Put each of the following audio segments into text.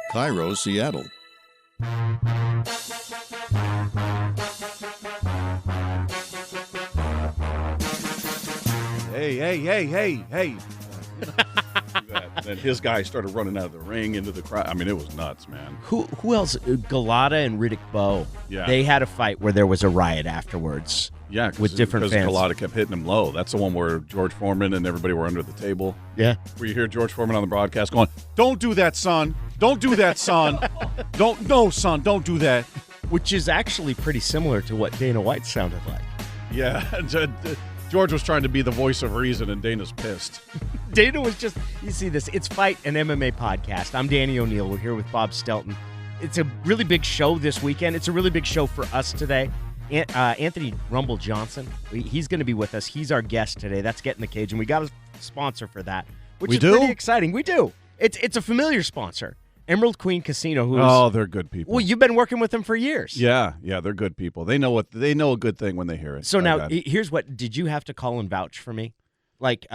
Cairo, Seattle. Hey. Then his guy started running out of the ring into the crowd. I mean, it was nuts, man. Who else? Galata and Riddick Bowe. Yeah. They had a fight where there was a riot afterwards. Yeah, with different fans. Because Galata kept hitting him low. That's the one where George Foreman and everybody were under the table. Yeah. Where you hear George Foreman on the broadcast going, "Don't do that, son. Don't do that, son. Son, don't do that." Which is actually pretty similar to what Dana White sounded like. Yeah. George was trying to be the voice of reason, and Dana's pissed. Dana was just, you see this, it's Fight, an MMA podcast. I'm Danny O'Neill. We're here with Bob Stelton. It's a really big show this weekend. It's a really big show for us today. Anthony Rumble Johnson, he's going to be with us. He's our guest today. That's Get in the Cage, and we got a sponsor for that, which is pretty exciting. We do. It's a familiar sponsor. Emerald Queen Casino. They're good people. Well, you've been working with them for years. Yeah, they're good people. They know a good thing when they hear it. So now, here's what, did you have to call and vouch for me? Like,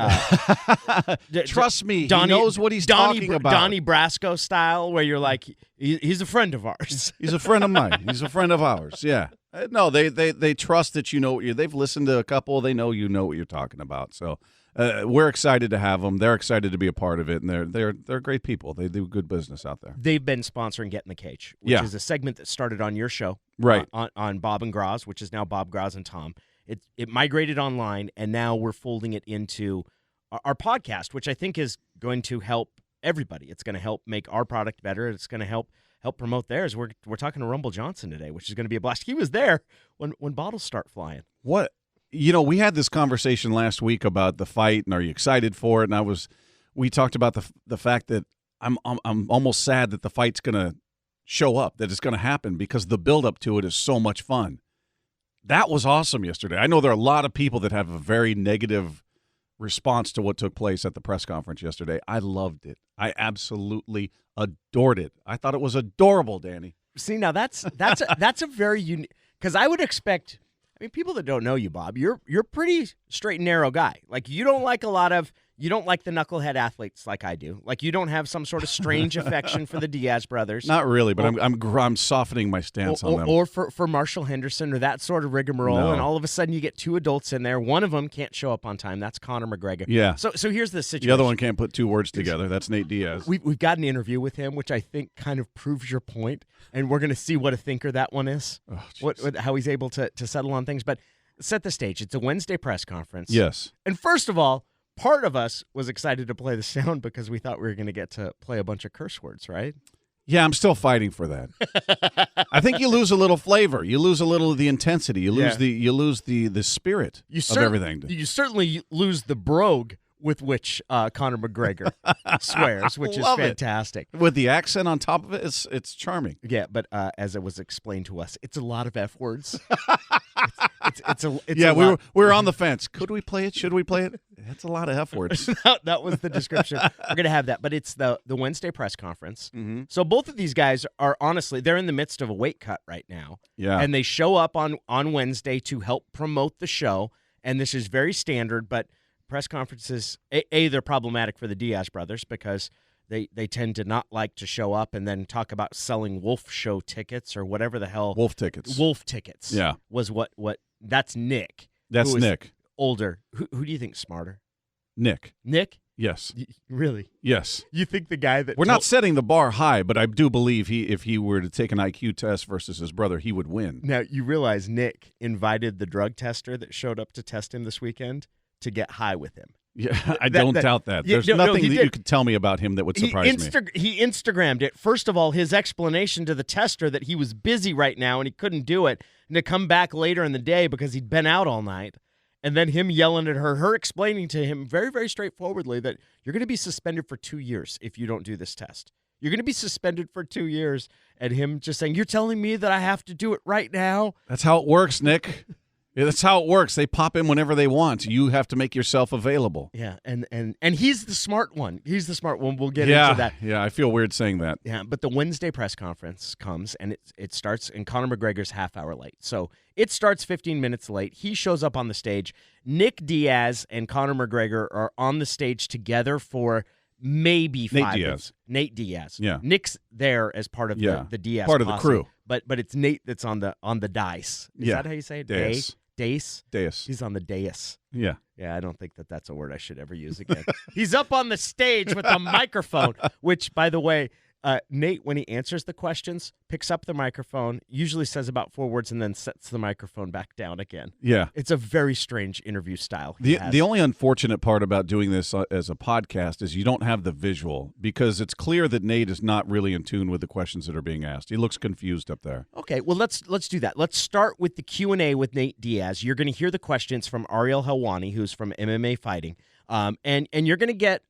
trust me, he knows what he's talking about. Donnie Brasco style, where you're like, he's a friend of ours. He's a friend of mine. He's a friend of ours. Yeah. No, they trust that you know. They've listened to a couple. They know you know what you're talking about. So we're excited to have them. They're excited to be a part of it, and they're great people. They do good business out there. They've been sponsoring Get in the Cage, which is a segment that started on your show, right? On Bob and Graz, which is now Bob, Graz, and Tom. It migrated online, and now we're folding it into our podcast, which I think is going to help everybody. It's going to help make our product better. It's going to help promote theirs. We're talking to Rumble Johnson today, which is going to be a blast. He was there when bottles start flying. What? We had this conversation last week about the fight, and are you excited for it? And we talked about the fact that I'm almost sad that the fight's going to show up, that it's going to happen, because the build-up to it is so much fun. That was awesome yesterday. I know there are a lot of people that have a very negative response to what took place at the press conference yesterday. I loved it. I absolutely adored it. I thought it was adorable, Danny. See, now that's a very unique, because I would expect, people that don't know you, Bob, you're pretty straight and narrow guy. Like, you don't like you don't like the knucklehead athletes like I do. Like, you don't have some sort of strange affection for the Diaz brothers. Not really, but I'm softening my stance on them. Or for Marshall Henderson or that sort of rigmarole, and all of a sudden you get two adults in there. One of them can't show up on time. That's Conor McGregor. Yeah. So here's the situation. The other one can't put two words together. That's Nate Diaz. We've got an interview with him, which I think kind of proves your point, and we're going to see what a thinker that one is, how he's able to settle on things. But set the stage. It's a Wednesday press conference. Yes. And first of all, part of us was excited to play the sound because we thought we were going to get to play a bunch of curse words, right? Yeah, I'm still fighting for that. I think you lose a little flavor. You lose a little of the intensity. You lose the spirit of everything. You certainly lose the brogue with which Conor McGregor swears, which is fantastic. With the accent on top of it, it's charming. Yeah, but as it was explained to us, it's a lot of F words. We were on the fence. Could we play it? Should we play it? That's a lot of F words. That was the description. We're going to have that, but it's the Wednesday press conference. Mm-hmm. So both of these guys are honestly, they're in the midst of a weight cut right now. Yeah. And they show up on Wednesday to help promote the show, and this is very standard, but press conferences, they're problematic for the Diaz brothers because they tend to not like to show up and then talk about selling wolf show tickets or whatever the hell. Wolf tickets. Yeah. Was what that's Nick. That's Nick. Older. Who do you think's smarter? Nick? Yes. Really? Yes. You think the guy that... We're not setting the bar high, but I do believe if he were to take an IQ test versus his brother, he would win. Now, you realize Nick invited the drug tester that showed up to test him this weekend to get high with him. Yeah, I don't doubt that. There's nothing that you could tell me about him that would surprise me. He Instagrammed it. First of all, his explanation to the tester that he was busy right now and he couldn't do it, and to come back later in the day because he'd been out all night. And then him yelling at her explaining to him very, very straightforwardly that you're going to be suspended for 2 years if you don't do this test. You're going to be suspended for 2 years, and him just saying, you're telling me that I have to do it right now? That's how it works, Nick. Yeah, that's how it works. They pop in whenever they want. You have to make yourself available. Yeah, and he's the smart one. He's the smart one. We'll get into that. Yeah, I feel weird saying that. Yeah, but the Wednesday press conference comes, and it starts, and Conor McGregor's half hour late. So it starts 15 minutes late. He shows up on the stage. Nick Diaz and Conor McGregor are on the stage together for maybe Nate five. Diaz. Nate Diaz. Yeah. Nick's there as part of the Diaz part of the posse, crew. but it's Nate that's on the dice. Is that how you say it? Dais. Dais. He's on the dais. Yeah. Yeah, I don't think that's a word I should ever use again. He's up on the stage with a microphone, which, by the way, Nate, when he answers the questions, picks up the microphone, usually says about 4 words, and then sets the microphone back down again. Yeah. It's a very strange interview style. The only unfortunate part about doing this as a podcast is you don't have the visual, because it's clear that Nate is not really in tune with the questions that are being asked. He looks confused up there. Okay, well, let's do that. Let's start with the Q&A with Nate Diaz. You're going to hear the questions from Ariel Helwani, who's from MMA Fighting, and you're going to get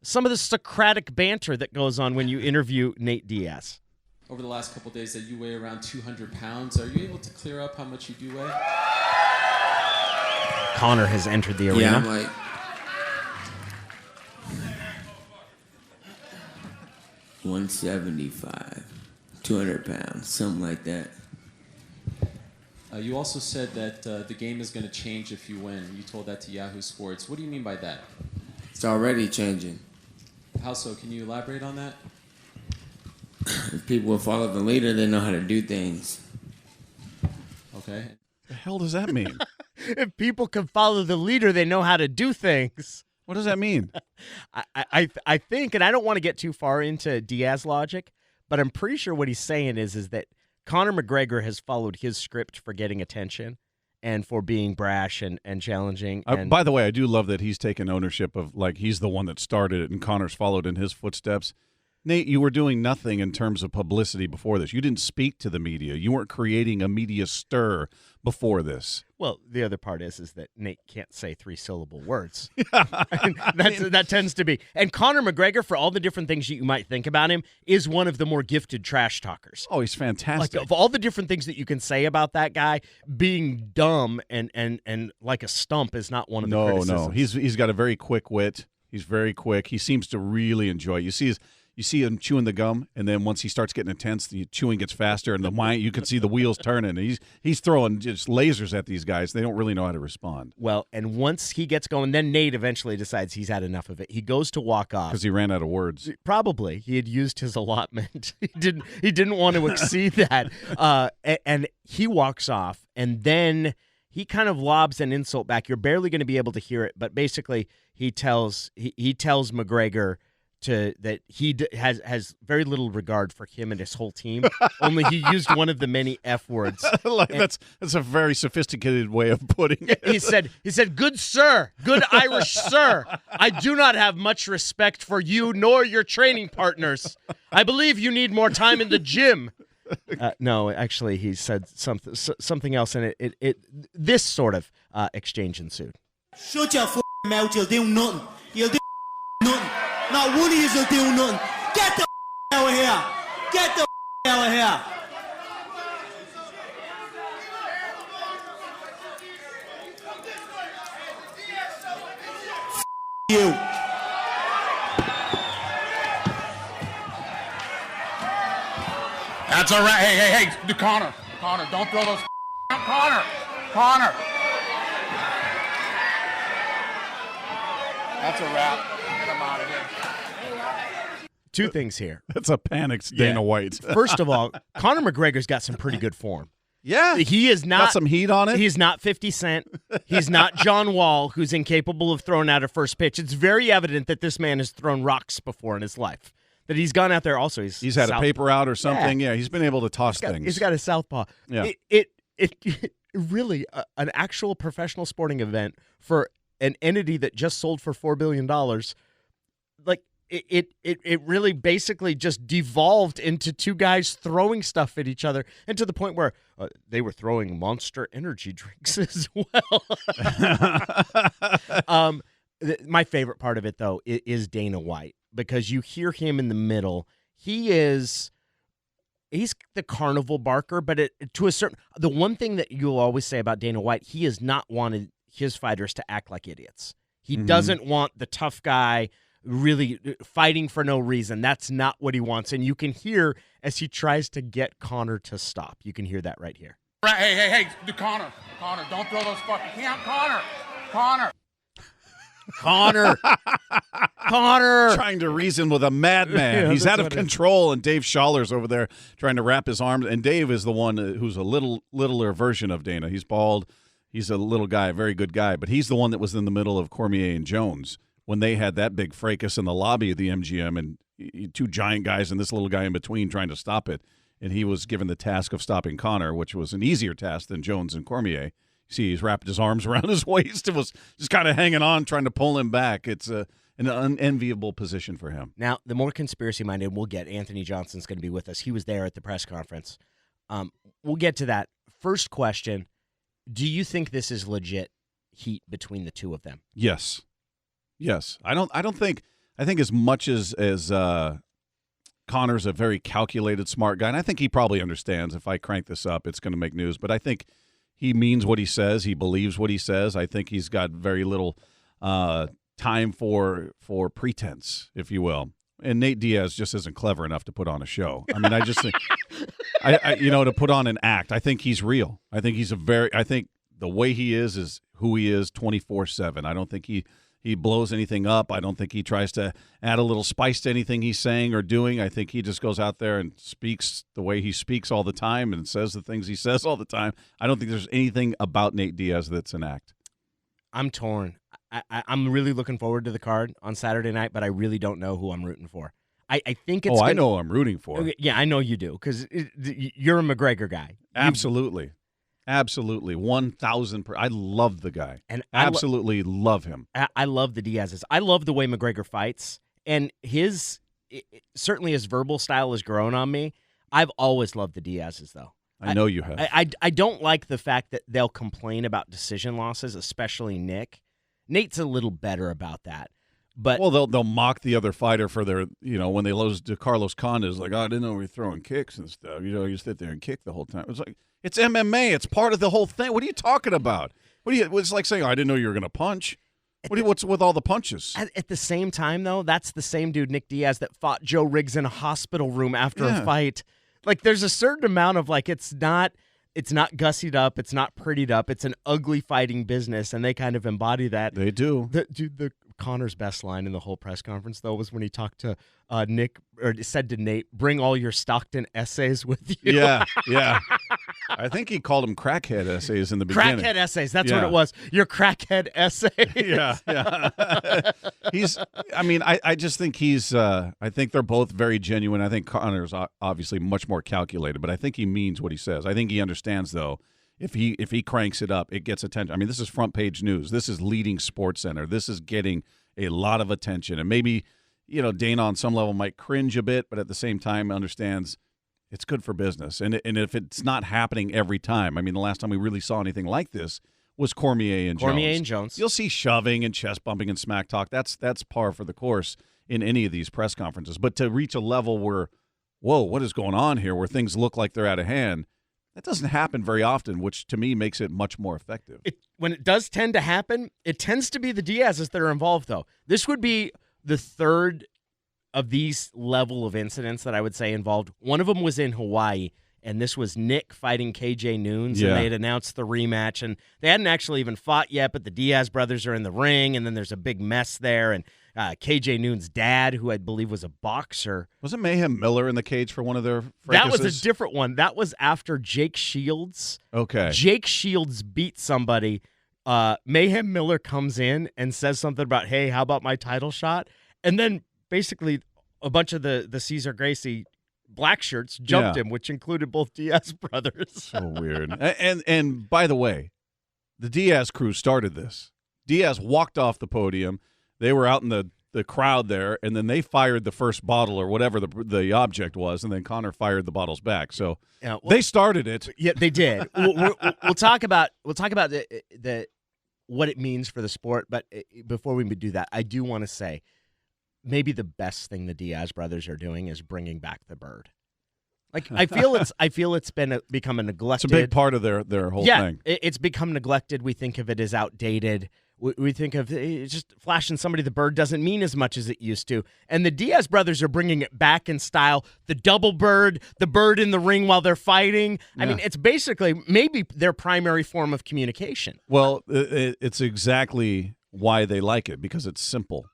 some of the Socratic banter that goes on when you interview Nate Diaz. Over the last couple of days that you weigh around 200 pounds, are you able to clear up how much you do weigh? Connor has entered the arena. Yeah, I'm like 175, 200 pounds, something like that. You also said that the game is going to change if you win. You told that to Yahoo Sports. What do you mean by that? It's already changing. How so? Can you elaborate on that? If people will follow the leader, they know how to do things. Okay. The hell does that mean? If people can follow the leader, they know how to do things. What does that mean? I think, and I don't want to get too far into Diaz logic, but I'm pretty sure what he's saying is that Conor McGregor has followed his script for getting attention and for being brash and challenging. And by the way, I do love that he's taken ownership of, like, he's the one that started it and Conor's followed in his footsteps. Nate, you were doing nothing in terms of publicity before this. You didn't speak to the media. You weren't creating a media stir before this. Well, the other part is that Nate can't say 3-syllable words. That tends to be. And Conor McGregor, for all the different things you might think about him, is one of the more gifted trash talkers. Oh, he's fantastic. Like, of all the different things that you can say about that guy, being dumb and like a stump is not one of the criticisms. No, he's got a very quick wit. He's very quick. He seems to really enjoy it. You see him chewing the gum, and then once he starts getting intense, the chewing gets faster, and you can see the wheels turning. And he's throwing just lasers at these guys. They don't really know how to respond. Well, and once he gets going, then Nate eventually decides he's had enough of it. He goes to walk off because he ran out of words. Probably he had used his allotment. He didn't want to exceed that, and he walks off, and then he kind of lobs an insult back. You're barely going to be able to hear it, but basically he tells McGregor that he has very little regard for him and his whole team. Only he used one of the many F words. That's a very sophisticated way of putting it. He said, "Good sir, good Irish sir, I do not have much respect for you nor your training partners. I believe you need more time in the gym." No, actually, he said something else, and this sort of exchange ensued. Shut your mouth, you'll do nothing. You'll do nothing. Not one of you will do nothing. Get the out of here. Get the out of here. You. That's all right. Hey, Connor, don't throw those. Connor. That's a wrap. Get him out of here. Two things here. That's a panicked Dana White. First of all, Conor McGregor's got some pretty good form. Yeah. He is not. Got some heat on it. He's not 50 Cent. He's not John Wall, who's incapable of throwing out a first pitch. It's very evident that this man has thrown rocks before in his life. That he's gone out there also. He's had a paper out or something. Yeah, he's been able to toss things. He's got a southpaw. Yeah. It really, an actual professional sporting event for an entity that just sold for $4 billion, like, It really basically just devolved into two guys throwing stuff at each other, and to the point where they were throwing Monster energy drinks as well. My favorite part of it, though, is Dana White, because you hear him in the middle. He's the carnival barker, but the one thing that you'll always say about Dana White, he has not wanted his fighters to act like idiots. He doesn't want the tough guy really fighting for no reason. That's not what he wants. And you can hear as he tries to get Conor to stop. You can hear that right here. Right, hey, Connor, don't throw those fucking. Connor. Connor. Trying to reason with a madman. Yeah, He's that's out of what it is. control, and Dave Schaller's over there trying to wrap his arms. And Dave is the one who's a littler version of Dana. He's bald. He's a little guy, a very good guy. But he's the one that was in the middle of Cormier and Jones when they had that big fracas in the lobby of the MGM, and two giant guys and this little guy in between trying to stop it. And he was given the task of stopping Connor, which was an easier task than Jones and Cormier. See, he's wrapped his arms around his waist and was just kind of hanging on, trying to pull him back. It's an unenviable position for him. Now, the more conspiracy-minded we'll get, Anthony Johnson's going to be with us. He was there at the press conference. We'll get to that. First question, do you think this is legit heat between the two of them? Yes. I think as much as Connor's a very calculated, smart guy, and I think he probably understands if I crank this up, it's going to make news. But I think he means what he says. He believes what he says. I think he's got very little time for pretense, if you will. And Nate Diaz just isn't clever enough to put on a show. I mean, I just think, to put on an act. I think he's real. I think I think the way he is who he is 24/7. I don't think he blows anything up. I don't think he tries to add a little spice to anything he's saying or doing. I think he just goes out there and speaks the way he speaks all the time and says the things he says all the time. I don't think there's anything about Nate Diaz that's an act. I'm torn. I'm really looking forward to the card on Saturday night, but I really don't know who I'm rooting for. I think it's I know who I'm rooting for. Yeah, I know you do, because you're a McGregor guy. Absolutely. Absolutely. 1,000%. I love the guy. And absolutely love him. I love the Diaz's. I love the way McGregor fights, and certainly his verbal style has grown on me. I've always loved the Diaz's, though. I know you have. I don't like the fact that they'll complain about decision losses, especially Nick. Nate's a little better about that. But they'll mock the other fighter for their, when they lose to Carlos Condit, it's like, I didn't know we were throwing kicks and stuff. You sit there and kick the whole time. It's like, it's MMA. It's part of the whole thing. What are you talking about? It's like saying, I didn't know you were going to punch. What's with all the punches? At the same time, though, that's the same dude, Nick Diaz, that fought Joe Riggs in a hospital room after a fight. Like, there's a certain amount of, like, it's not gussied up, it's not prettied up, it's an ugly fighting business, and they kind of embody that. They do. The Connor's best line in the whole press conference, though, was when he talked to Nick, or said to Nate, "Bring all your Stockton essays with you." Yeah. I think he called them crackhead essays in the beginning. Crackhead essays, that's what it was. Your crackhead essays. Yeah. I just think I think they're both very genuine. I think Connor's obviously much more calculated, but I think he means what he says. I think he understands, though, if he cranks it up, it gets attention. I mean, this is front page news. This is leading SportsCenter. This is getting a lot of attention. And maybe, Dana on some level might cringe a bit, but at the same time understands it's good for business. And if it's not happening every time, I mean, the last time we really saw anything like this was Cormier and Jones. You'll see shoving and chest bumping and smack talk. That's par for the course in any of these press conferences. But to reach a level where, whoa, what is going on here, where things look like they're out of hand, that doesn't happen very often, which to me makes it much more effective. When it does tend to happen, it tends to be the Diaz's that are involved, though. This would be the third of these level of incidents that I would say involved. One of them was in Hawaii, and this was Nick fighting KJ Noons, and they had announced the rematch, and they hadn't actually even fought yet, but the Diaz brothers are in the ring, and then there's a big mess there, and KJ Noon's dad, who I believe was a boxer. Wasn't Mayhem Miller in the cage for one of their fracases? That was a different one. That was after Jake Shields. Okay. Jake Shields beat somebody. Mayhem Miller comes in and says something about, hey, how about my title shot? And then basically a bunch of the Cesar Gracie black shirts jumped him, which included both Diaz brothers. So weird. And by the way, the Diaz crew started this. Diaz walked off the podium. They were out in the crowd there, and then they fired the first bottle or whatever the object was, and then Connor fired the bottles back. So they started it. Yeah, they did. We'll talk about the what it means for the sport, but before we do that, I do want to say maybe the best thing the Diaz brothers are doing is bringing back the bird. Like I feel it's become a neglected. It's a big part of their whole thing. It's become neglected. We think of it as outdated. We think of just flashing somebody the bird doesn't mean as much as it used to. And the Diaz brothers are bringing it back in style. The double bird, the bird in the ring while they're fighting. I mean, it's basically maybe their primary form of communication. Well, it's exactly why they like it, because it's simple.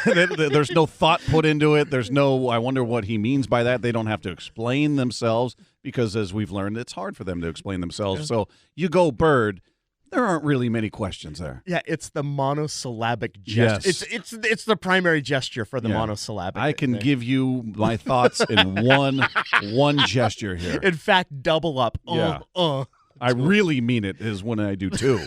There's no thought put into it. There's no, I wonder what he means by that. They don't have to explain themselves because, as we've learned, it's hard for them to explain themselves. Yeah. So you go bird, there aren't really many questions there. Yeah, it's the monosyllabic gesture. Yes. It's the primary gesture for the monosyllabic. I can give you my thoughts in one gesture here. In fact, double up. I really mean it is when I do two.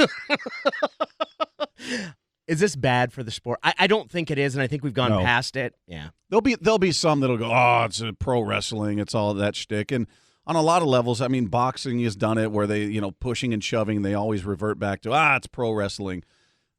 Is this bad for the sport? I don't think it is, and I think we've gone past it. Yeah, there'll be some that'll go, oh, it's a pro wrestling, it's all that shtick, and on a lot of levels, I mean, boxing has done it where they, pushing and shoving, they always revert back to it's pro wrestling.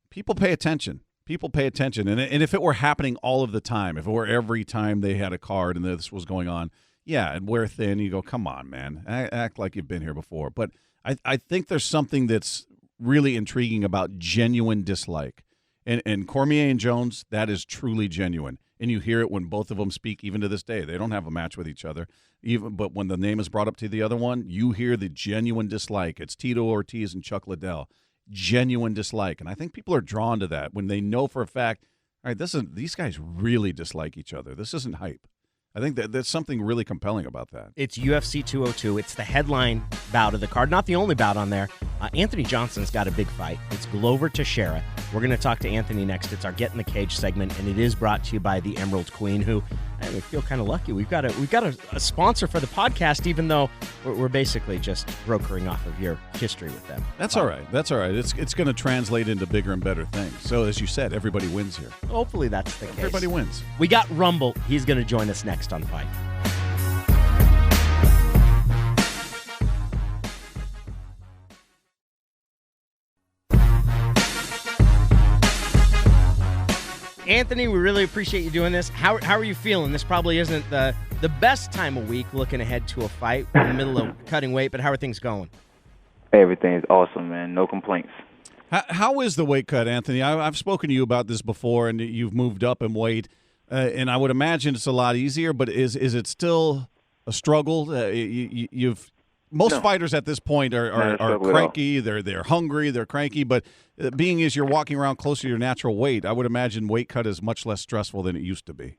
People pay attention. And if it were happening all of the time, if it were every time they had a card and this was going on, and wear thin, you go, come on, man, act like you've been here before. But I think there's something that's really intriguing about genuine dislike. And Cormier and Jones, that is truly genuine. And you hear it when both of them speak, even to this day. They don't have a match with each other. But when the name is brought up to the other one, you hear the genuine dislike. It's Tito Ortiz and Chuck Liddell. Genuine dislike. And I think people are drawn to that when they know for a fact, all right, these guys really dislike each other. This isn't hype. I think that there's something really compelling about that. It's UFC 202. It's the headline bout of the card. Not the only bout on there. Anthony Johnson's got a big fight. It's Glover Teixeira. We're going to talk to Anthony next. It's our Get in the Cage segment, and it is brought to you by the Emerald Queen, who we feel kind of lucky. We've got a sponsor for the podcast, even though we're basically just brokering off of your history with them. That's all right. It's going to translate into bigger and better things. So as you said, everybody wins here. Hopefully that's the case. Everybody wins. We got Rumble. He's going to join us next on Fight. Anthony, we really appreciate you doing this. How are you feeling? This probably isn't the best time of week looking ahead to a fight in the middle of cutting weight, but how are things going? Everything's awesome, man. No complaints. How is the weight cut, Anthony? I've spoken to you about this before, and you've moved up in weight, and I would imagine it's a lot easier, but is it still a struggle? Most fighters at this point are cranky. They're hungry. They're cranky. But being as you're walking around closer to your natural weight, I would imagine weight cut is much less stressful than it used to be.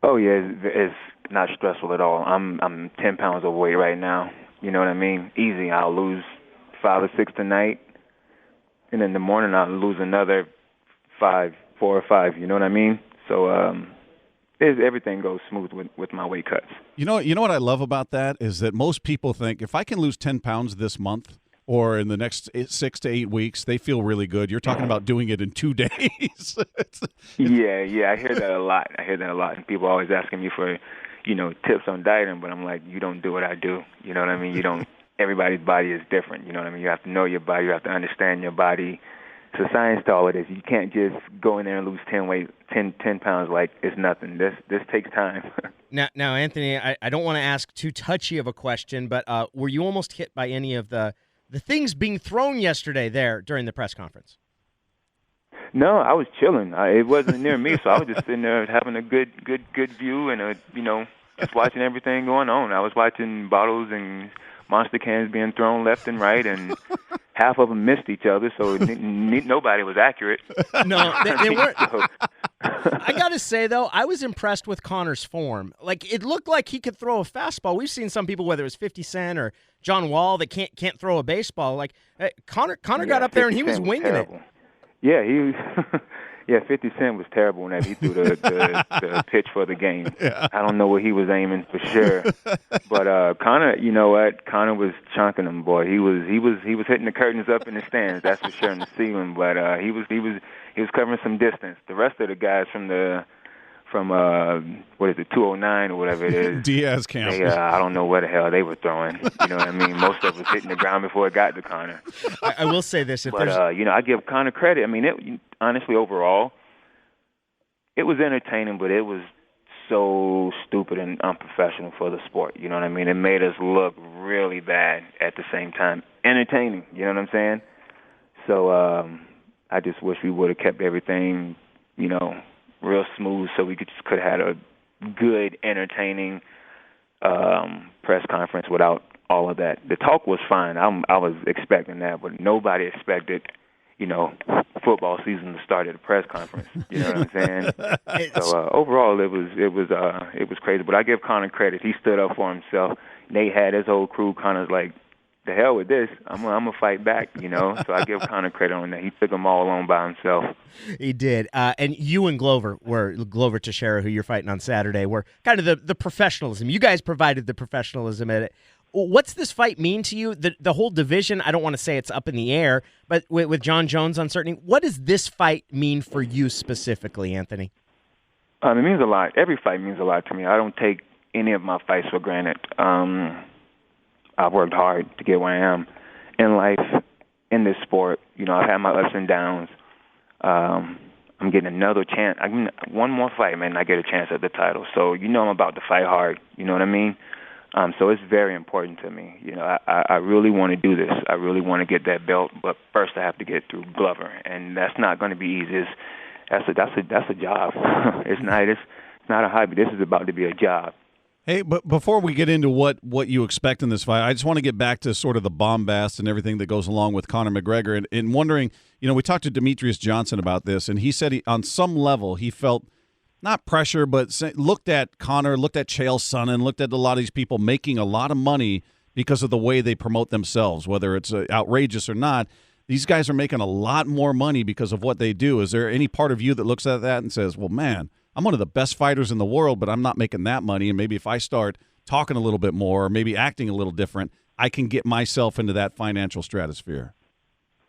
Oh yeah, it's not stressful at all. I'm 10 pounds overweight right now. You know what I mean? Easy. I'll lose 5 or 6 tonight, and in the morning I'll lose another 4 or 5. You know what I mean? So everything goes smooth with my weight cuts. You know what I love about that is that most people think if I can lose 10 pounds this month or in the next 6 to 8 weeks, they feel really good. You're talking about doing it in 2 days. Yeah, I hear that a lot. And people are always asking me for, tips on dieting, but I'm like, you don't do what I do. You know what I mean? You don't. Everybody's body is different. You know what I mean? You have to know your body. You have to understand your body. It's a science to all of this. You can't just go in there and lose 10 pounds like it's nothing. This takes time. Now, Anthony, I don't want to ask too touchy of a question, but were you almost hit by any of the things being thrown yesterday there during the press conference? No, I was chilling. It wasn't near me, so I was just sitting there having a good view and just watching everything going on. I was watching bottles and monster cans being thrown left and right, and half of them missed each other, so nobody was accurate. No, they weren't. I got to say, though, I was impressed with Connor's form. Like, it looked like he could throw a fastball. We've seen some people, whether it was 50 Cent or John Wall, that can't throw a baseball. Like, Connor got up there and he was winging it. Yeah, 50 Cent was terrible when he threw the pitch for the game. Yeah. I don't know where he was aiming for sure, but Connor, you know what? Connor was chunking him, boy. He was hitting the curtains up in the stands, that's for sure, in the ceiling. But he was covering some distance. The rest of the guys from 209 or whatever it is, Diaz camp. I don't know where the hell they were throwing. You know what I mean? Most of it was hitting the ground before it got to Connor. I will say this: I give Connor credit. I mean, honestly, overall, it was entertaining, but it was so stupid and unprofessional for the sport. You know what I mean? It made us look really bad at the same time. Entertaining, you know what I'm saying? So I just wish we would have kept everything, real smooth, so we could have had a good, entertaining press conference without all of that. The talk was fine. I was expecting that, but nobody expected, football season to start at a press conference. You know what I'm saying? So overall, it was crazy. But I give Conor credit. He stood up for himself. Nate had his whole crew. Conor's like, the hell with this. I'm gonna fight back. So I give Conor credit on that. He took them all on by himself. He did. And you and Glover Teixeira, who you're fighting on Saturday, were kind of the professionalism. You guys provided the professionalism at it. What's this fight mean to you? The whole division, I don't want to say it's up in the air, but with John Jones uncertain, what does this fight mean for you specifically, Anthony? It means a lot. Every fight means a lot to me. I don't take any of my fights for granted. I've worked hard to get where I am in life, in this sport. I've had my ups and downs. I'm getting another chance. One more fight, man, and I get a chance at the title. So, I'm about to fight hard. You know what I mean? So it's very important to me. I really want to do this. I really want to get that belt, but first I have to get through Glover, and that's not going to be easy. That's a job. It's not a hobby. This is about to be a job. Hey, but before we get into what you expect in this fight, I just want to get back to sort of the bombast and everything that goes along with Conor McGregor, and wondering, we talked to Demetrius Johnson about this, and he said on some level he felt not pressure, but looked at Conor, looked at Chael Sonnen, looked at a lot of these people making a lot of money because of the way they promote themselves, whether it's outrageous or not. These guys are making a lot more money because of what they do. Is there any part of you that looks at that and says, well, man, I'm one of the best fighters in the world, but I'm not making that money, and maybe if I start talking a little bit more or maybe acting a little different, I can get myself into that financial stratosphere?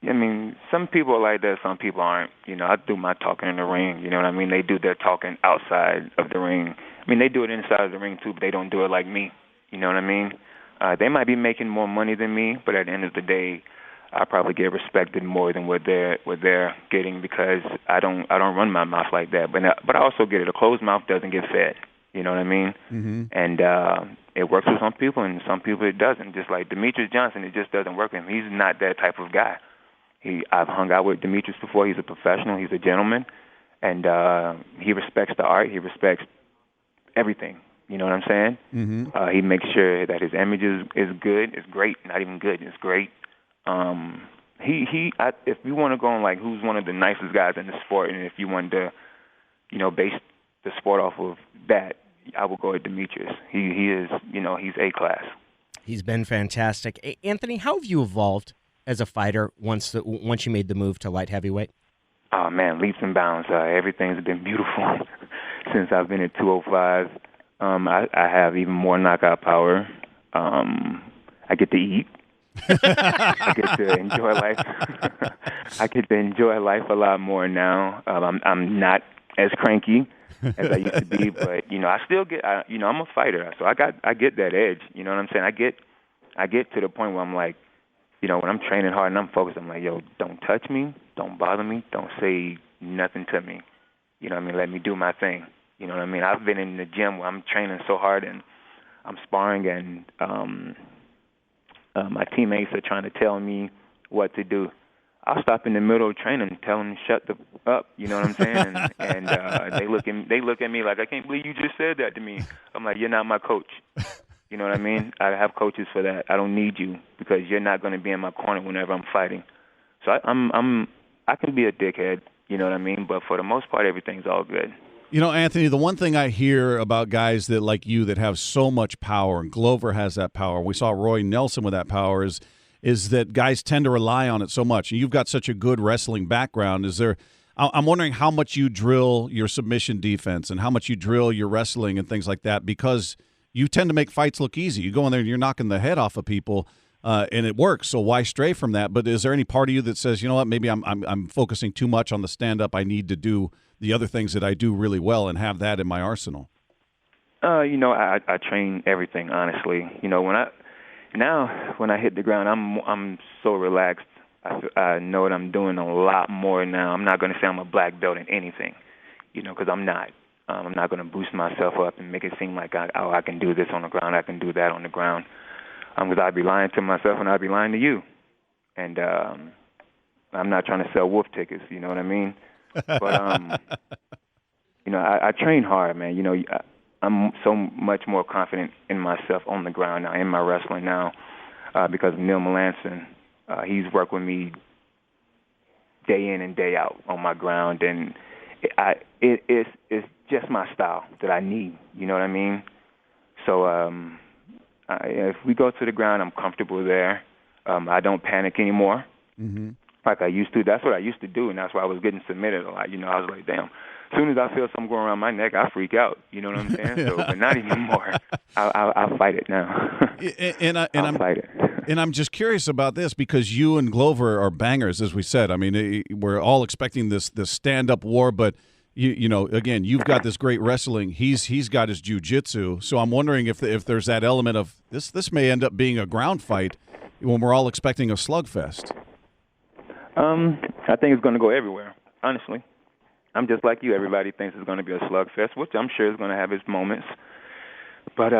I mean, some people are like that, some people aren't. I do my talking in the ring, you know what I mean? They do their talking outside of the ring. I mean, they do it inside of the ring too, but they don't do it like me, you know what I mean? They might be making more money than me, but at the end of the day, I probably get respected more than what they're getting because I don't run my mouth like that. But I also get it. A closed mouth doesn't get fed. You know what I mean? Mm-hmm. And it works with some people, and some people it doesn't. Just like Demetrius Johnson, it just doesn't work with him. He's not that type of guy. I've hung out with Demetrius before. He's a professional. He's a gentleman, and he respects the art. He respects everything. You know what I'm saying? Mm-hmm. He makes sure that his image is good. It's great. Not even good. It's great. If you want to go on like who's one of the nicest guys in the sport, and if you want to, base the sport off of that, I will go with Demetrius. He is, he's A-class. He's been fantastic. Anthony, how have you evolved as a fighter once you made the move to light heavyweight? Oh man, leaps and bounds. Everything's been beautiful since I've been at 205. I have even more knockout power. I get to eat. I get to enjoy life. I get to enjoy life a lot more now. I'm not as cranky as I used to be, but I still get. I'm a fighter, so I get that edge. You know what I'm saying? I get to the point where I'm like, when I'm training hard and I'm focused, I'm like, yo, don't touch me, don't bother me, don't say nothing to me. You know what I mean? Let me do my thing. You know what I mean? I've been in the gym where I'm training so hard and I'm sparring and my teammates are trying to tell me what to do. I'll stop in the middle of training and tell them to shut up. You know what I'm saying? and they look at me like, I can't believe you just said that to me. I'm like, you're not my coach. You know what I mean? I have coaches for that. I don't need you because you're not going to be in my corner whenever I'm fighting. So I can be a dickhead. You know what I mean? But for the most part, everything's all good. Anthony, the one thing I hear about guys that like you that have so much power, and Glover has that power, we saw Roy Nelson with that power, is that guys tend to rely on it so much. And you've got such a good wrestling background. I'm wondering how much you drill your submission defense and how much you drill your wrestling and things like that, because you tend to make fights look easy. You go in there and you're knocking the head off of people, and it works. So why stray from that? But is there any part of you that says, you know what, maybe I'm focusing too much on the stand-up. I need to do the other things that I do really well and have that in my arsenal? I train everything, honestly. When I hit the ground, I'm so relaxed. I know what I'm doing a lot more now. I'm not going to say I'm a black belt in anything, because I'm not. I'm not going to boost myself up and make it seem like I can do this on the ground, I can do that on the ground. Because I'd be lying to myself and I'd be lying to you. And I'm not trying to sell wolf tickets, you know what I mean? But, I train hard, man. I'm so much more confident in myself on the ground now, in my wrestling now. because Neil Melanson, he's worked with me day in and day out on my ground, and it's just my style that I need. You know what I mean? So if we go to the ground, I'm comfortable there. I don't panic anymore like I used to. That's what I used to do, and that's why I was getting submitted a lot. You know, I was like, damn. As soon as I feel something going around my neck, I freak out. You know what I'm saying? So, but not anymore. I'll fight it now. I'll fight it. And I'm just curious about this because you and Glover are bangers, as we said. I mean, we're all expecting this stand-up war, but you know, again, you've got this great wrestling. He's got his jiu-jitsu. So I'm wondering if there's that element of this may end up being a ground fight when we're all expecting a slugfest. I think it's going to go everywhere, honestly. I'm just like you. Everybody thinks it's going to be a slugfest, which I'm sure is going to have its moments. But,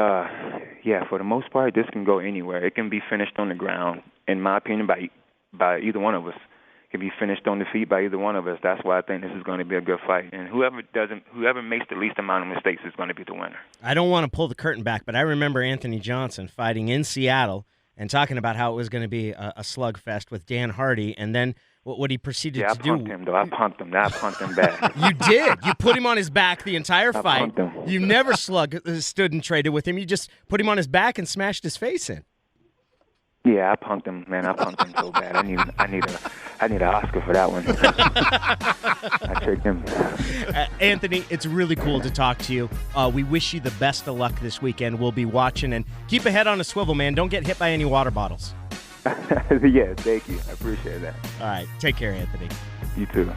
yeah, for the most part, this can go anywhere. It can be finished on the ground, in my opinion, by either one of us. It can be finished on the feet by either one of us. That's why I think this is going to be a good fight. And whoever makes the least amount of mistakes is going to be the winner. I don't want to pull the curtain back, but I remember Anthony Johnson fighting in Seattle and talking about how it was going to be a slugfest with Dan Hardy, and then what he proceeded to do. Yeah, I punked him, though. I punked him back. You did. You put him on his back the entire fight. punked him. You never stood and traded with him. You just put him on his back and smashed his face in. Yeah, I punked him, man. I punked him so bad. I need an Oscar for that one. I tricked him. Anthony, it's really cool to talk to you. We wish you the best of luck this weekend. We'll be watching, and keep a head on a swivel, man. Don't get hit by any water bottles. Yeah, thank you. I appreciate that. All right, take care, Anthony. You too.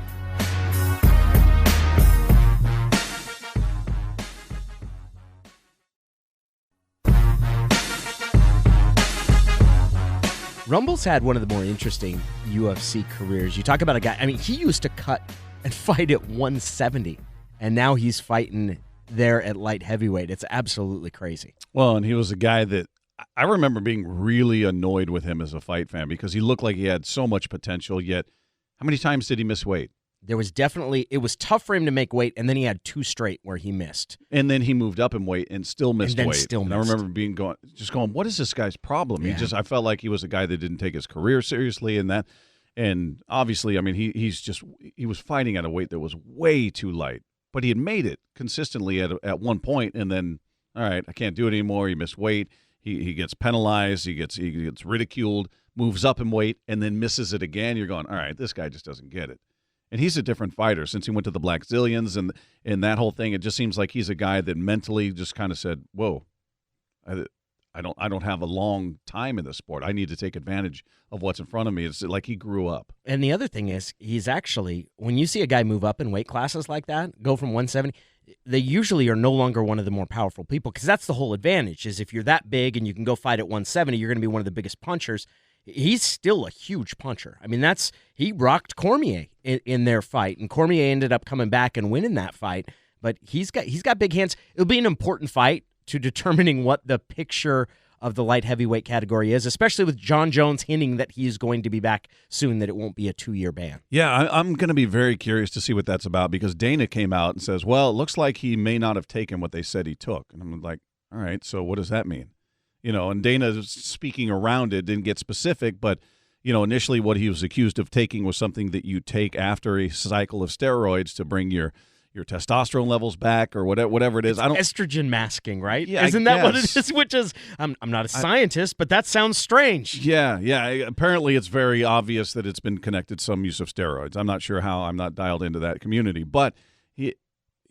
Rumble's had one of the more interesting UFC careers. You talk about a guy, I mean, he used to cut and fight at 170, and now he's fighting there at light heavyweight. It's absolutely crazy. Well, and he was a guy that I remember being really annoyed with him as a fight fan because he looked like he had so much potential, yet how many times did he miss weight? There was definitely, it was tough for him to make weight, and then he had 2 straight where he missed. And then he moved up in weight and still missed weight. I remember going, what is this guy's problem? Yeah. I felt like he was a guy that didn't take his career seriously, and obviously, I mean, he was fighting at a weight that was way too light, but he had made it consistently at one point, and then, all right, I can't do it anymore. He missed weight. He gets penalized. He gets ridiculed. Moves up in weight and then misses it again. You're going, all right, this guy just doesn't get it. And he's a different fighter since he went to the Black Zillions and that whole thing. It just seems like he's a guy that mentally just kind of said, "Whoa, I don't have a long time in this sport. I need to take advantage of what's in front of me." It's like he grew up. And the other thing is, he's actually, when you see a guy move up in weight classes like that, go from 170, they usually are no longer one of the more powerful people, because that's the whole advantage, is if you're that big and you can go fight at 170, you're going to be one of the biggest punchers. He's still a huge puncher. I mean, he rocked Cormier in their fight, and Cormier ended up coming back and winning that fight. But he's got big hands. It'll be an important fight to determining what the picture of the light heavyweight category is, especially with John Jones hinting that he is going to be back soon, that it won't be a 2-year ban. Yeah, I'm going to be very curious to see what that's about, because Dana came out and says, well, it looks like he may not have taken what they said he took. And I'm like, all right, so what does that mean? And Dana, speaking around it, didn't get specific, but, initially what he was accused of taking was something that you take after a cycle of steroids to bring your testosterone levels back, or whatever it is. Estrogen masking, right? Yeah, Isn't that what it is? Which is, I'm not a scientist, but that sounds strange. Yeah. Apparently, it's very obvious that it's been connected to some use of steroids. I'm not sure how. I'm not dialed into that community, but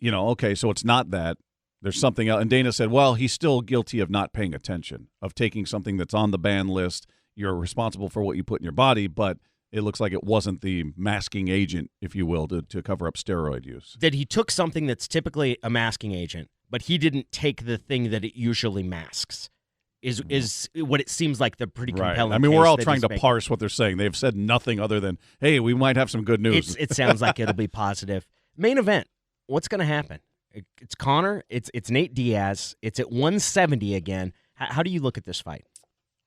okay, so it's not that. There's something else. And Dana said, well, he's still guilty of not paying attention, of taking something that's on the ban list. You're responsible for what you put in your body, but it looks like it wasn't the masking agent, if you will, to cover up steroid use. That he took something that's typically a masking agent, but he didn't take the thing that it usually masks, is what it seems like the pretty compelling Right. I mean, we're case all that trying he's to making. parse what they're saying. They've said nothing other than, hey, we might have some good news. It sounds like it'll be positive. Main event, what's going to happen? It's Conor. It's Nate Diaz. It's at 170 again. How do you look at this fight?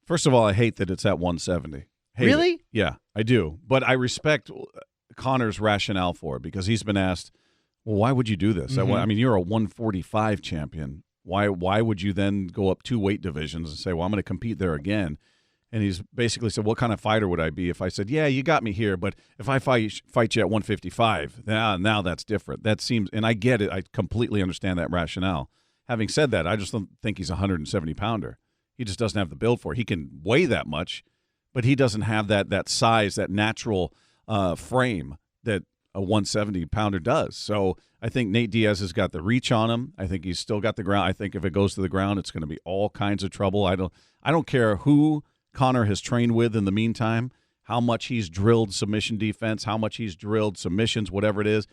First of all, I hate that it's at 170. Really? It. Yeah, I do. But I respect Conor's rationale for it, because he's been asked, well, why would you do this? Mm-hmm. I mean, you're a 145 champion. Why would you then go up 2 weight divisions and say, well, I'm going to compete there again? And he's basically said, what kind of fighter would I be if I said, yeah, you got me here, but if I fight you at 155, now that's different. That seems, and I get it. I completely understand that rationale. Having said that, I just don't think he's a 170-pounder. He just doesn't have the build for it. He can weigh that much, but he doesn't have that size, that natural frame that a 170-pounder does. So I think Nate Diaz has got the reach on him. I think he's still got the ground. I think if it goes to the ground, it's going to be all kinds of trouble. I don't care who Conor has trained with in the meantime, how much he's drilled submission defense, how much he's drilled submissions, whatever it is.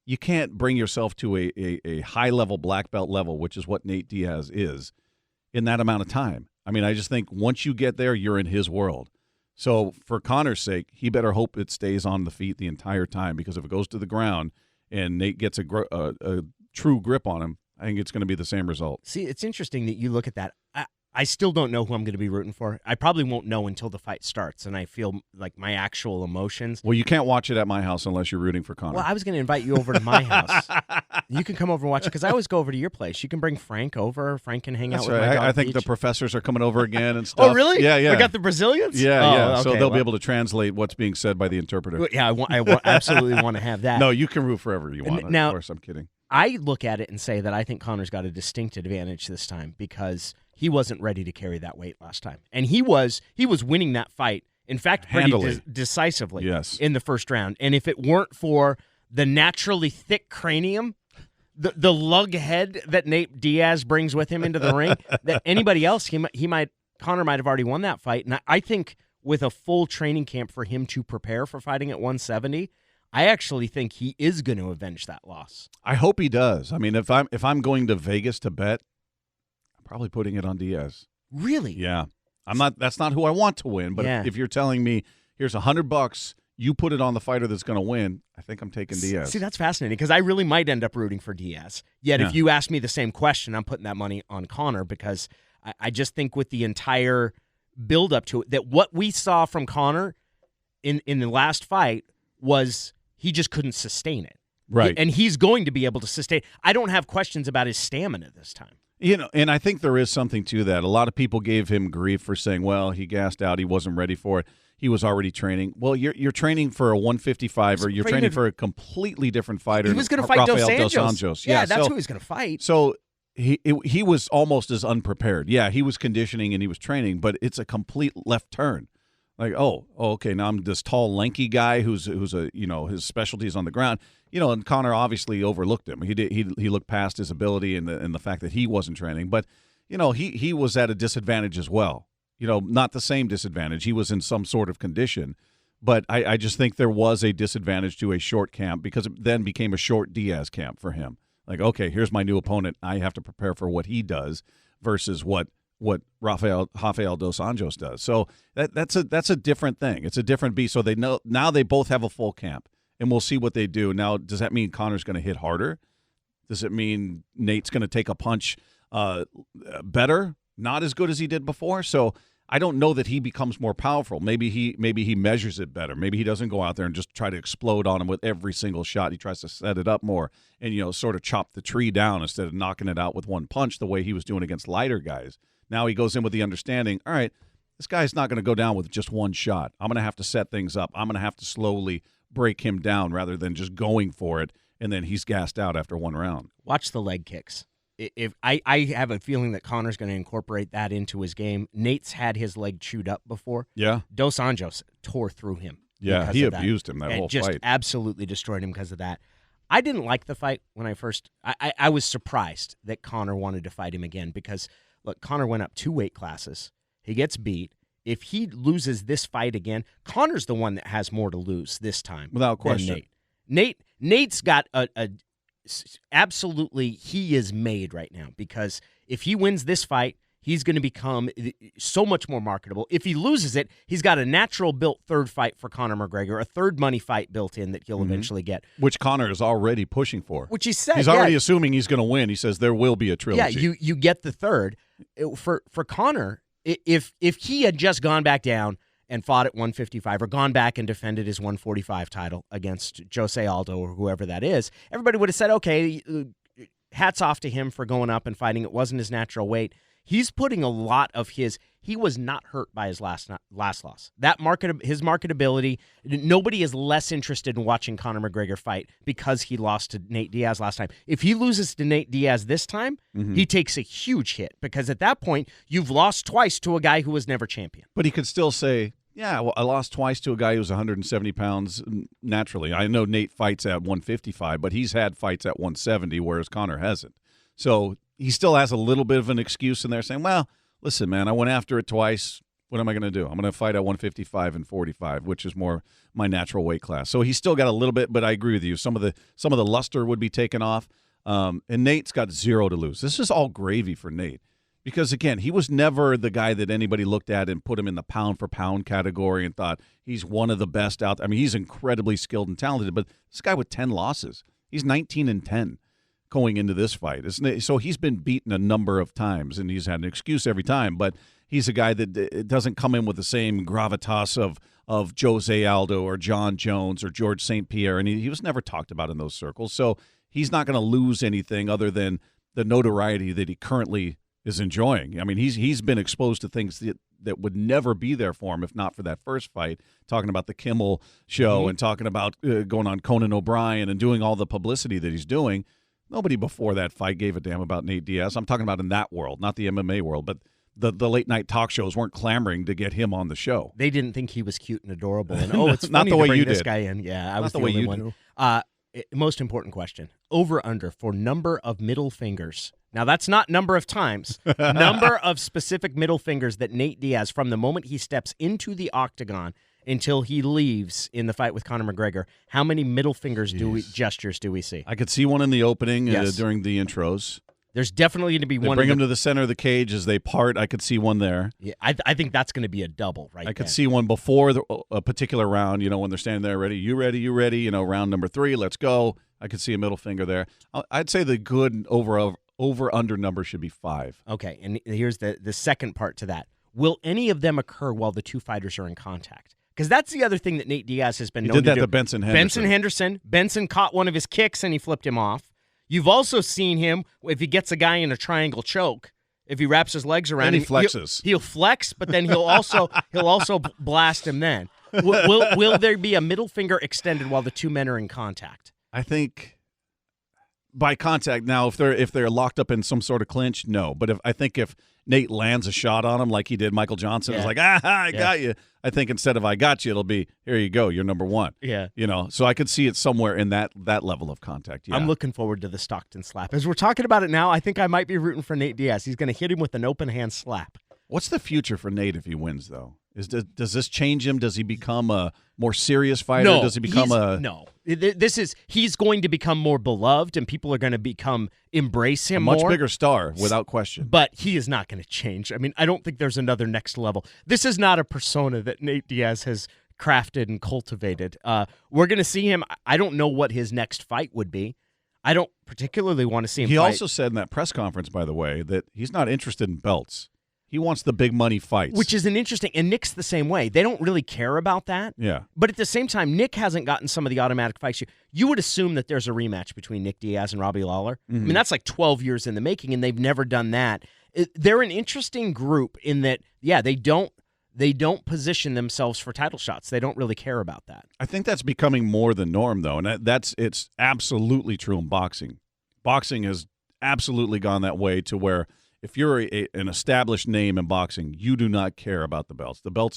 You can't bring yourself to a high-level black belt level, which is what Nate Diaz is, in that amount of time. I mean, I just think once you get there, you're in his world. So for Conor's sake, he better hope it stays on the feet the entire time, because if it goes to the ground and Nate gets a true grip on him, I think it's going to be the same result. See, it's interesting that you look at that. I still don't know who I'm going to be rooting for. I probably won't know until the fight starts, and I feel like my actual emotions. Well, you can't watch it at my house unless you're rooting for Conor. Well, I was going to invite you over to my house. You can come over and watch it, because I always go over to your place. You can bring Frank over. Frank can hang out with my dog. I think the professors are coming over again and stuff. Oh, really? Yeah. We got the Brazilians? Yeah. Okay, So they'll be able to translate what's being said by the interpreter. Yeah, I absolutely want to have that. No, you can root forever you want. Now, of course, I'm kidding. I look at it and say that I think Conor's got a distinct advantage this time, because he wasn't ready to carry that weight last time. And he was winning that fight, in fact, pretty decisively in the first round. And if it weren't for the naturally thick cranium, the lug head that Nate Diaz brings with him into the ring, that anybody else, Conor might have already won that fight. And I think with a full training camp for him to prepare for fighting at 170, I actually think he is going to avenge that loss. I hope he does. I mean, if I'm going to Vegas to bet, I'm probably putting it on Diaz. Really? Yeah. That's not who I want to win, but if you're telling me here's $100, you put it on the fighter that's going to win, I think I'm taking Diaz. See, that's fascinating, because I really might end up rooting for Diaz. Yet if you ask me the same question, I'm putting that money on Conor, because I just think with the entire build up to it, that what we saw from Conor in the last fight was he just couldn't sustain it. Right. And he's going to be able to sustain. I don't have questions about his stamina this time. And I think there is something to that. A lot of people gave him grief for saying, well, he gassed out, he wasn't ready for it. He was already training. Well, you're training for a 155, or you're training for a completely different fighter. He was going to fight Dos Anjos. Yeah, that's who he was going to fight. So he was almost as unprepared. Yeah, he was conditioning and he was training, but it's a complete left turn. Like, okay, now I'm this tall, lanky guy who's a his specialty is on the ground. And Conor obviously overlooked him. He looked past his ability and the fact that he wasn't training. But he was at a disadvantage as well. Not the same disadvantage. He was in some sort of condition. But I just think there was a disadvantage to a short camp, because it then became a short Diaz camp for him. Like, okay, here's my new opponent. I have to prepare for what he does versus what Rafael Dos Anjos does. So that's a different thing. It's a different beast. So they know now they both have a full camp, and we'll see what they do. Now, does that mean Conor's going to hit harder? Does it mean Nate's going to take a punch better, not as good as he did before? So I don't know that he becomes more powerful. Maybe he measures it better. Maybe he doesn't go out there and just try to explode on him with every single shot. He tries to set it up more and sort of chop the tree down instead of knocking it out with one punch the way he was doing against lighter guys. Now he goes in with the understanding, all right, this guy's not going to go down with just one shot. I'm going to have to set things up. I'm going to have to slowly break him down rather than just going for it, and then he's gassed out after one round. Watch the leg kicks. If I have a feeling that Conor's going to incorporate that into his game. Nate's had his leg chewed up before. Yeah. Dos Anjos tore through him. Yeah, he abused him that whole just fight. Absolutely destroyed him because of that. I didn't like the fight when I first – I was surprised that Conor wanted to fight him again, because, look, Conor went up 2 weight classes. He gets beat. If he loses this fight again, Conor's the one that has more to lose this time. Without question. Nate's got absolutely, he is made right now, because if he wins this fight, he's going to become so much more marketable. If he loses it, he's got a natural built third fight for Conor McGregor, a third money fight built in that he'll eventually get. Which Conor is already pushing for. Which he said. He's already assuming he's going to win. He says there will be a trilogy. Yeah, you get the third. For Conor, if he had just gone back down and fought at 155, or gone back and defended his 145 title against Jose Aldo or whoever that is, everybody would have said, okay, hats off to him for going up and fighting. It wasn't his natural weight. He's putting a lot of he was not hurt by his last loss. His marketability, nobody is less interested in watching Conor McGregor fight because he lost to Nate Diaz last time. If he loses to Nate Diaz this time, he takes a huge hit because at that point, you've lost twice to a guy who was never champion. But he could still say, yeah, well, I lost twice to a guy who's 170 pounds naturally. I know Nate fights at 155, but he's had fights at 170, whereas Conor hasn't. So he still has a little bit of an excuse in there saying, well, listen, man, I went after it twice. What am I going to do? I'm going to fight at 155 and 45, which is more my natural weight class. So he's still got a little bit, but I agree with you. Some of the luster would be taken off, and Nate's got 0 to lose. This is all gravy for Nate because, again, he was never the guy that anybody looked at and put him in the pound-for-pound category and thought he's one of the best out there. I mean, he's incredibly skilled and talented, but this guy with 10 losses, he's 19-10. Going into this fight. So he's been beaten a number of times, and he's had an excuse every time, but he's a guy that doesn't come in with the same gravitas of Jose Aldo or John Jones or George St. Pierre, and he was never talked about in those circles. So he's not going to lose anything other than the notoriety that he currently is enjoying. I mean, he's been exposed to things that would never be there for him if not for that first fight, talking about the Kimmel show and talking about going on Conan O'Brien and doing all the publicity that he's doing. Nobody before that fight gave a damn about Nate Diaz. I'm talking about in that world, not the MMA world, but the late-night talk shows weren't clamoring to get him on the show. They didn't think he was cute and adorable. And, it's not funny the way to bring you this did. guy in. Yeah, I was the the way only you one. Most important question. Over-under for number of middle fingers. Now, that's not number of times. Number of specific middle fingers that Nate Diaz, from the moment he steps into the octagon until he leaves in the fight with Conor McGregor, how many middle fingers gestures do we see? I could see one in the opening Yes. During the intros. There's definitely going to be They one. bring him to the center of the cage as they part. I could see one there. Yeah, I think that's going to be a double, right? I could see one before a particular round, when they're standing there ready. You ready? Round number 3, let's go. I could see a middle finger there. I'd say the good over-under number should be 5. Okay, and here's the second part to that. Will any of them occur while the two fighters are in contact? Because that's the other thing that Nate Diaz has been known to do. He did that to Benson Henderson. Benson caught one of his kicks and he flipped him off. You've also seen him, if he gets a guy in a triangle choke, if he wraps his legs around him, he flexes. He'll flex, but then he'll also blast him then. Will there be a middle finger extended while the two men are in contact? I think by contact now, if they're locked up in some sort of clinch, no. But if Nate lands a shot on him like he did Michael Johnson, it's like, I got you. I think instead of I got you, it'll be, here you go, you're number 1. Yeah. So I could see it somewhere in that level of contact. Yeah. I'm looking forward to the Stockton slap. As we're talking about it now, I think I might be rooting for Nate Diaz. He's going to hit him with an open hand slap. What's the future for Nate if he wins, though? Does this change him? Does he become a more serious fighter? No, Does he become No. He's going to become more beloved, and people are going to embrace him much more. bigger star, without question. But he is not going to change. I mean, I don't think there's another next level. This is not a persona that Nate Diaz has crafted and cultivated. We're going to see him. I don't know what his next fight would be. I don't particularly want to see him He fight. also said in that press conference, by the way, that he's not interested in belts. He wants the big money fights. Which is an interesting, and Nick's the same way. They don't really care about that. Yeah. But at the same time, Nick hasn't gotten some of the automatic fights. You would assume that there's a rematch between Nick Diaz and Robbie Lawler. I mean, that's like 12 years in the making, and they've never done that. They're an interesting group in that, they don't position themselves for title shots. They don't really care about that. I think that's becoming more the norm, though, and it's absolutely true in boxing. Boxing has absolutely gone that way to where if you're an established name in boxing, you do not care about the belts. The belts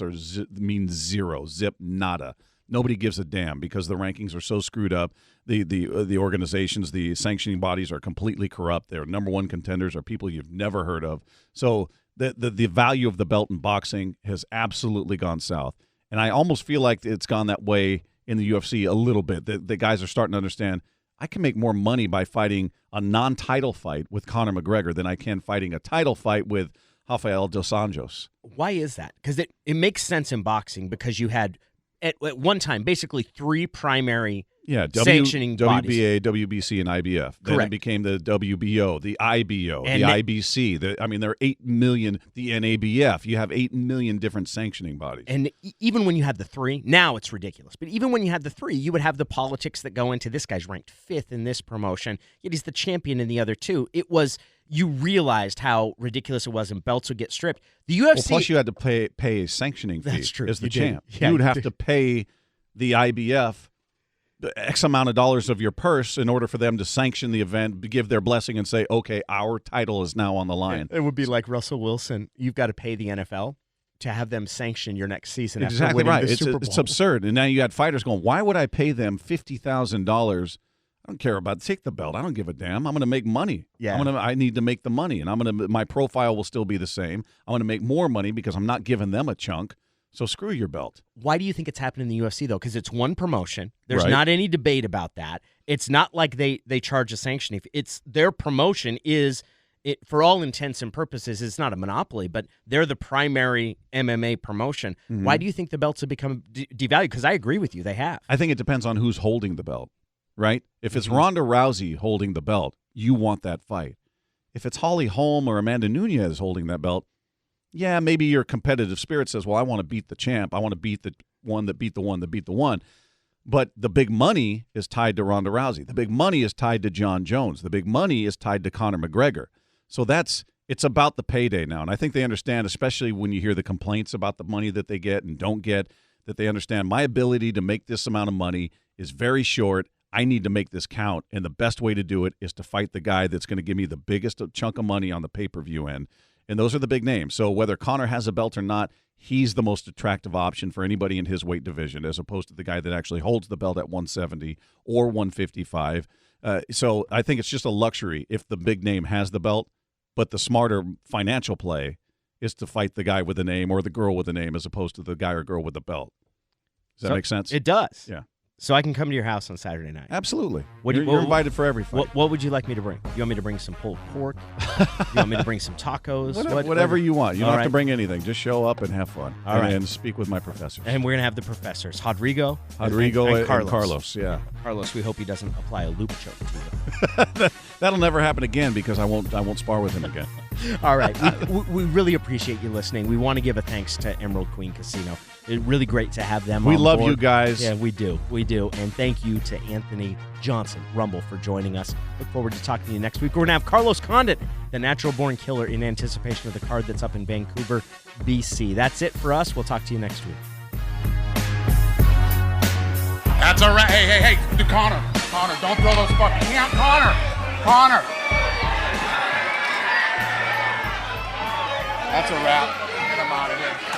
mean zero, zip, nada. Nobody gives a damn because the rankings are so screwed up. The organizations, the sanctioning bodies are completely corrupt. Their number 1 contenders are people you've never heard of. So the value of the belt in boxing has absolutely gone south. And I almost feel like it's gone that way in the UFC a little bit. The guys are starting to understand, I can make more money by fighting a non-title fight with Conor McGregor than I can fighting a title fight with Rafael dos Anjos. Why is that? Because it makes sense in boxing because you had, at one time, basically 3 primary Yeah, sanctioning bodies. WBA, WBC, and IBF. Then Correct. it became the WBO, the IBO, And the IBC. There are 8 million, the NABF. You have 8 million different sanctioning bodies. And even when you had the 3, now it's ridiculous. But even when you had the 3, you would have the politics that go into this guy's ranked 5th in this promotion, yet he's the champion in the other 2. You realized how ridiculous it was, and belts would get stripped. The UFC. Well, plus you had to pay a sanctioning fee. That's true. As the You did. champ. Yeah, you would you have did. to pay the IBF X amount of dollars of your purse in order for them to sanction the event, give their blessing, and say, okay, our title is now on the line. It would be like Russell Wilson. You've got to pay the NFL to have them sanction your next season. Exactly after winning right. the Super Bowl. It's absurd. And now you had fighters going, why would I pay them $50,000? I don't care about take the belt. I don't give a damn. I'm going to make money. Yeah. I need to make the money, and my profile will still be the same. I'm going to make more money because I'm not giving them a chunk. So screw your belt. Why do you think it's happening in the UFC, though? Because it's one promotion. There's Right. not any debate about that. It's not like they charge a sanctioning fee. It's their promotion is, for all intents and purposes, it's not a monopoly, but they're the primary MMA promotion. Mm-hmm. Why do you think the belts have become devalued? Because I agree with you. They have. I think it depends on who's holding the belt, right? If it's Mm-hmm. Ronda Rousey holding the belt, you want that fight. If it's Holly Holm or Amanda Nunes holding that belt, yeah, maybe your competitive spirit says, well, I want to beat the champ. I want to beat the one that beat the one that beat the one. But the big money is tied to Ronda Rousey. The big money is tied to John Jones. The big money is tied to Conor McGregor. So it's about the payday now. And I think they understand, especially when you hear the complaints about the money that they get and don't get, that they understand my ability to make this amount of money is very short. I need to make this count. And the best way to do it is to fight the guy that's going to give me the biggest chunk of money on the pay-per-view end. And those are the big names. So whether Conor has a belt or not, he's the most attractive option for anybody in his weight division, as opposed to the guy that actually holds the belt at 170 or 155. So I think it's just a luxury if the big name has the belt, but the smarter financial play is to fight the guy with the name or the girl with the name as opposed to the guy or girl with the belt. Does that make sense? It does. Yeah. So I can come to your house on Saturday night. Absolutely. What You're invited for every fight. What would you like me to bring? You want me to bring some pulled pork? You want me to bring some tacos? Whatever you want. You don't All have to right. bring anything. Just show up and have fun. All right. And speak with my professors. And we're going to have the professors, Rodrigo and and Carlos. Carlos, yeah. Carlos, we hope he doesn't apply a loop choke to you. That'll never happen again because I won't spar with him again. All right. We really appreciate you listening. We want to give a thanks to Emerald Queen Casino. It's really great to have them We on love board. you guys. Yeah, we do. We do. And thank you to Anthony Johnson, Rumble, for joining us. Look forward to talking to you next week. We're going to have Carlos Condit, the natural-born killer, in anticipation of the card that's up in Vancouver, BC. That's it for us. We'll talk to you next week. That's a wrap. Hey, Connor, don't throw those fucking hands. Connor. That's a wrap. Get him out of here.